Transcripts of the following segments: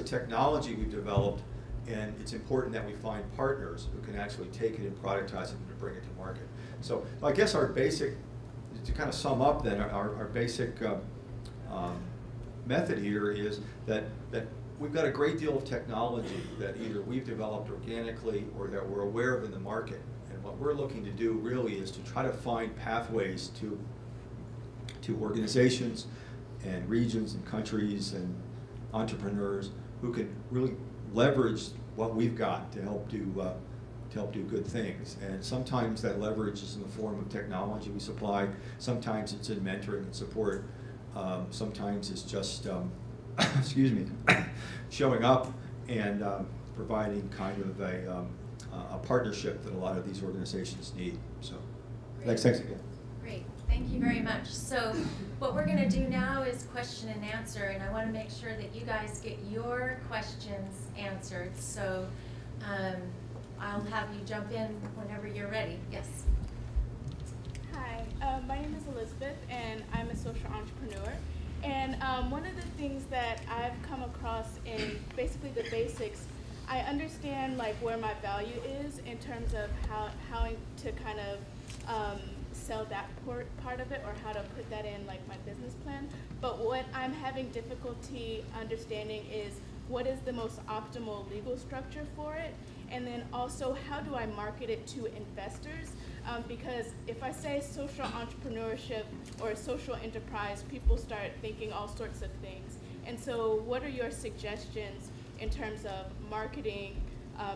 technology we've developed, and it's important that we find partners who can actually take it and productize it and bring it to market. So I guess our basic, to kind of sum up then, our basic method here is that we've got a great deal of technology that either we've developed organically or that we're aware of in the market. And what we're looking to do really is to try to find pathways to organizations and regions and countries and entrepreneurs who can really leverage what we've got to help do good things. And sometimes that leverage is in the form of technology we supply. Sometimes it's in mentoring and support. Sometimes it's just, excuse me, showing up and providing kind of a partnership that a lot of these organizations need. So, thanks again. Great, thank you very much. So what we're going to do now is question and answer, and I want to make sure that you guys get your questions answered. So I'll have you jump in whenever you're ready. Yes. Hi, my name is Elizabeth, and I'm a social entrepreneur. And one of the things that I've come across in basically the basics, I understand like where my value is in terms of how to kind of sell that part of it, or how to put that in like my business plan. But what I'm having difficulty understanding is what is the most optimal legal structure for it, and then also how do I market it to investors? Because if I say social entrepreneurship or social enterprise, people start thinking all sorts of things. And so what are your suggestions in terms of marketing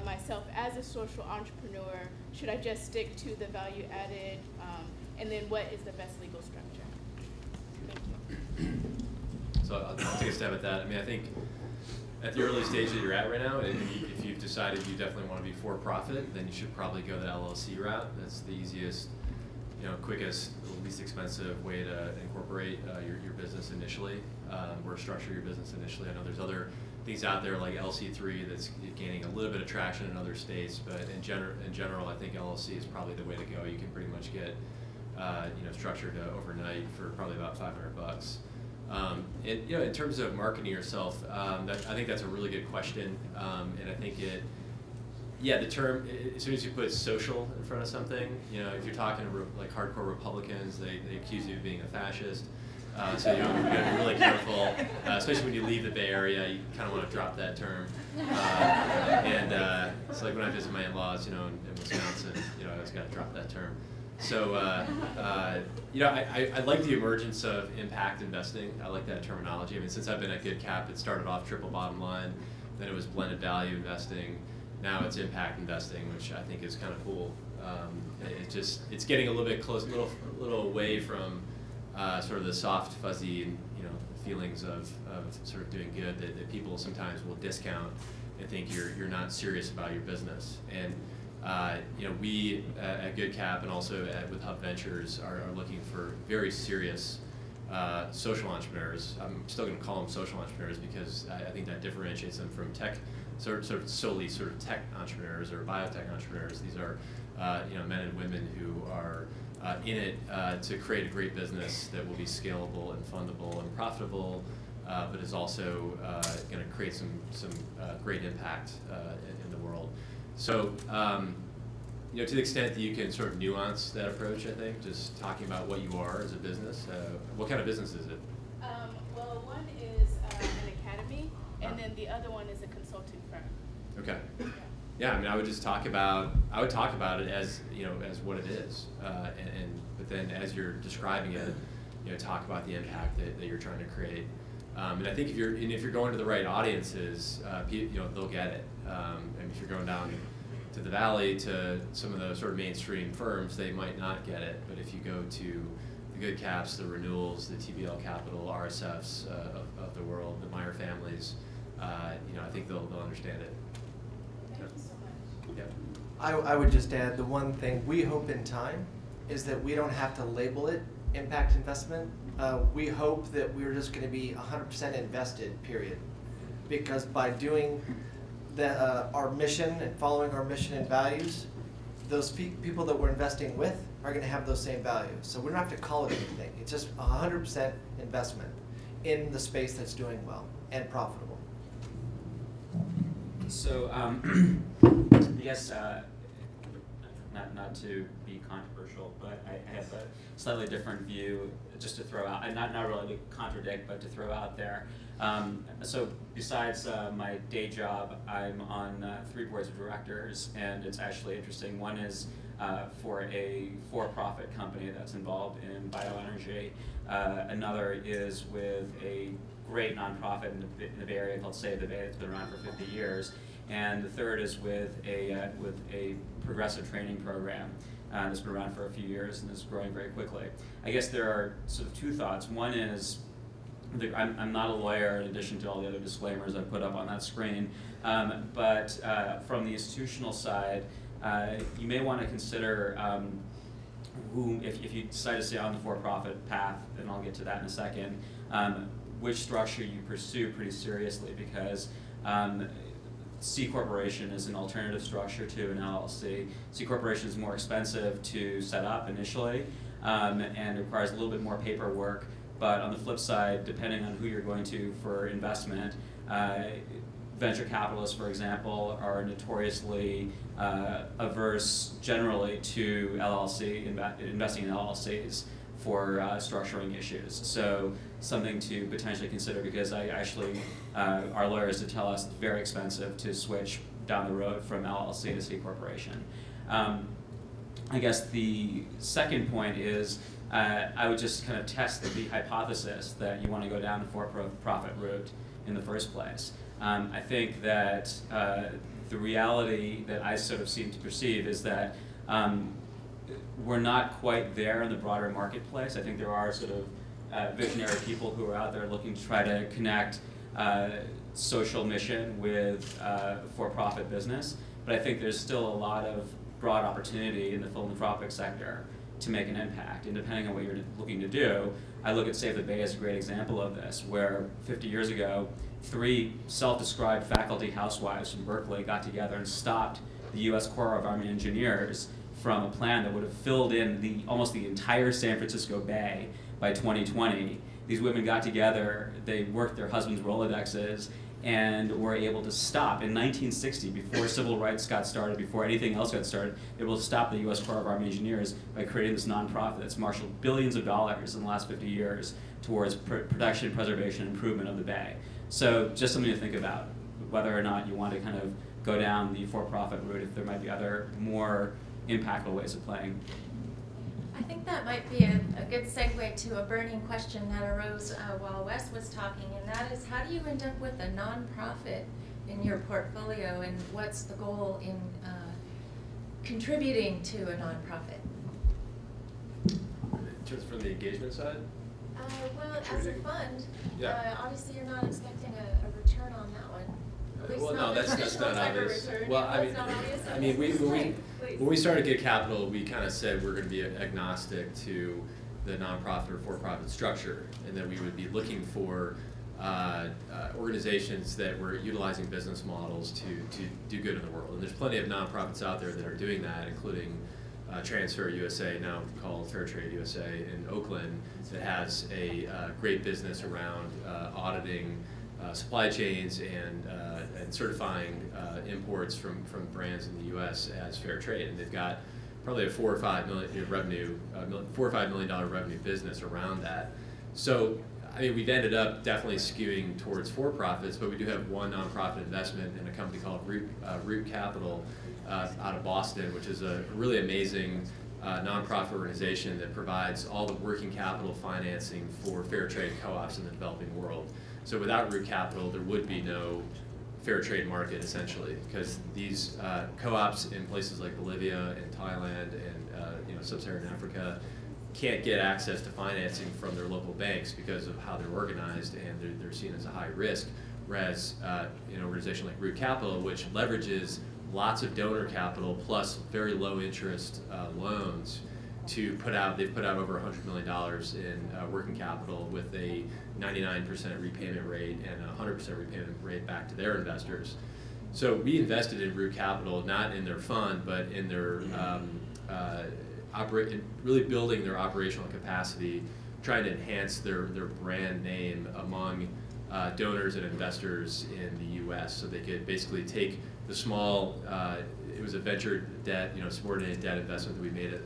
myself as a social entrepreneur? Should I just stick to the value added? And then what is the best legal structure? Thank you. So I'll take a stab at that. I mean, I think at the early stage that you're at right now, if you've decided you definitely want to be for-profit, then you should probably go the LLC route. That's the easiest, quickest, least expensive way to incorporate your business initially, or structure your business initially. I know there's other things out there like LC3 that's gaining a little bit of traction in other states, but in general, I think LLC is probably the way to go. You can pretty much get structured overnight for probably about $500. In terms of marketing yourself, I think that's a really good question, and I think the term, as soon as you put social in front of something, if you're talking to like hardcore Republicans, they accuse you of being a fascist. So you got to be really careful, especially when you leave the Bay Area. You kind of want to drop that term. It's like when I visit my in-laws, in Wisconsin, I always got to drop that term. So, I like the emergence of impact investing. I like that terminology. I mean, since I've been at GoodCap, it started off triple bottom line, then it was blended value investing, now it's impact investing, which I think is kind of cool. It's getting a little bit close, a little away from sort of the soft, fuzzy, feelings of sort of doing good that people sometimes will discount and think you're not serious about your business. And we at GoodCap and also with Hub Ventures are looking for very serious social entrepreneurs. I'm still going to call them social entrepreneurs because I think that differentiates them from tech, sort of solely sort of tech entrepreneurs or biotech entrepreneurs. These are men and women who are in it to create a great business that will be scalable and fundable and profitable, but is also going to create some great impact in the world. So, to the extent that you can sort of nuance that approach, I think, just talking about what you are as a business. What kind of business is it? Well, one is an academy, and then the other one is a consulting firm. Okay. Yeah, I mean, I would talk about it as as what it is, but then as you're describing it, talk about the impact that you're trying to create. And I think if you're going to the right audiences, they'll get it. And if you're going down to the valley to some of the sort of mainstream firms, they might not get it. But if you go to the GoodCaps, the Renewals, the TBL Capital, RSFs of the world, the Meyer families, I think they'll understand it. Thank you so much. Yeah. I would just add the one thing we hope in time is that we don't have to label it impact investment. We hope that we're just going to be 100% invested, period. Because by doing our mission and following our mission and values, those people that we're investing with are going to have those same values. So we don't have to call it anything. It's just 100% investment in the space that's doing well and profitable. So I guess not to be controversial, but I have a slightly different view just to throw out, and not really to contradict, but to throw out there. So besides my day job, I'm on 3 boards of directors, and it's actually interesting. One is for a for-profit company that's involved in bioenergy. Another is with a great nonprofit in the Bay Area called Save the Bay that's been around for 50 years. And the third is with a progressive training program that's been around for a few years and is growing very quickly. I guess there are sort of 2 thoughts. One is, I'm not a lawyer in addition to all the other disclaimers I put up on that screen, but from the institutional side, you may want to consider if you decide to stay on the for-profit path, and I'll get to that in a second, which structure you pursue pretty seriously, because C corporation is an alternative structure to an LLC. C corporation is more expensive to set up initially and requires a little bit more paperwork, but on the flip side, depending on who you're going to for investment, venture capitalists, for example, are notoriously averse generally to investing in LLCs for structuring issues. So something to potentially consider, because our lawyers did tell us it's very expensive to switch down the road from LLC to C corporation. I guess the second point is I would just kind of test the hypothesis that you want to go down the for-profit route in the first place. I think that the reality that I sort of seem to perceive is that we're not quite there in the broader marketplace. I think there are sort of visionary people who are out there looking to try to connect social mission with for-profit business, but I think there's still a lot of broad opportunity in the philanthropic sector to make an impact. And depending on what you're looking to do, I look at Save the Bay as a great example of this, where 50 years ago, 3 self-described faculty housewives from Berkeley got together and stopped the U.S. Corps of Army Engineers from a plan that would have filled in almost the entire San Francisco Bay by 2020. These women got together, they worked their husbands' Rolodexes, and were able to stop in 1960, before civil rights got started, before anything else got started, they were able to stop the U.S. Corps of Army Engineers by creating this nonprofit that's marshaled billions of dollars in the last 50 years towards protection, preservation, and improvement of the Bay. So just something to think about, whether or not you want to kind of go down the for-profit route, if there might be other more impactful ways of playing. I think that might be a good segue to a burning question that arose while Wes was talking, and that is, how do you end up with a nonprofit in your portfolio, and what's the goal in contributing to a nonprofit? Just from the engagement side? Well, as a fund, Yeah. obviously you're not expecting a return on that one. At least Well, not no, the that's traditional not type of obvious. return. Well, That's not obvious. I mean, Please. when we started Get Capital, we kind of said we're going to be agnostic to the nonprofit or for-profit structure, and that we would be looking for organizations that were utilizing business models to do good in the world. And there's plenty of nonprofits out there that are doing that, including Transfer USA, now called Fair Trade USA in Oakland, that has a great business around auditing supply chains and certifying imports from brands in the U.S. as fair trade, and they've got probably a $4 or $5 million revenue business around that. So, I mean, we've ended up definitely skewing towards for-profits, but we do have one nonprofit investment in a company called Root Capital out of Boston, which is a really amazing nonprofit organization that provides all the working capital financing for fair trade co-ops in the developing world. So without Root Capital, there would be no fair trade market, essentially, because these co-ops in places like Bolivia and Thailand and sub-Saharan Africa can't get access to financing from their local banks because of how they're organized, and they're seen as a high risk. Whereas an organization like Root Capital, which leverages lots of donor capital plus very low interest loans, they've put out over $100 million in working capital with a 99% repayment rate and a 100% repayment rate back to their investors. So we invested in Root Capital, not in their fund, but in their really building their operational capacity, trying to enhance their brand name among donors and investors in the U.S. So they could basically take the small, it was a venture debt, subordinated debt investment that we made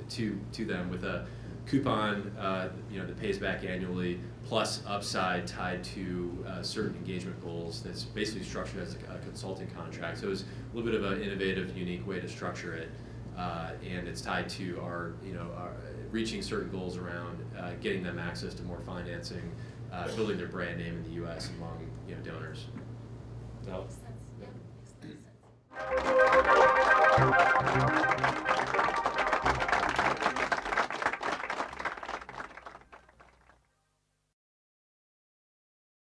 to them with a coupon, that pays back annually, plus upside tied to certain engagement goals. That's basically structured as a consulting contract. So it was a little bit of an innovative, unique way to structure it, and it's tied to our reaching certain goals around getting them access to more financing, building their brand name in the U.S. among donors. So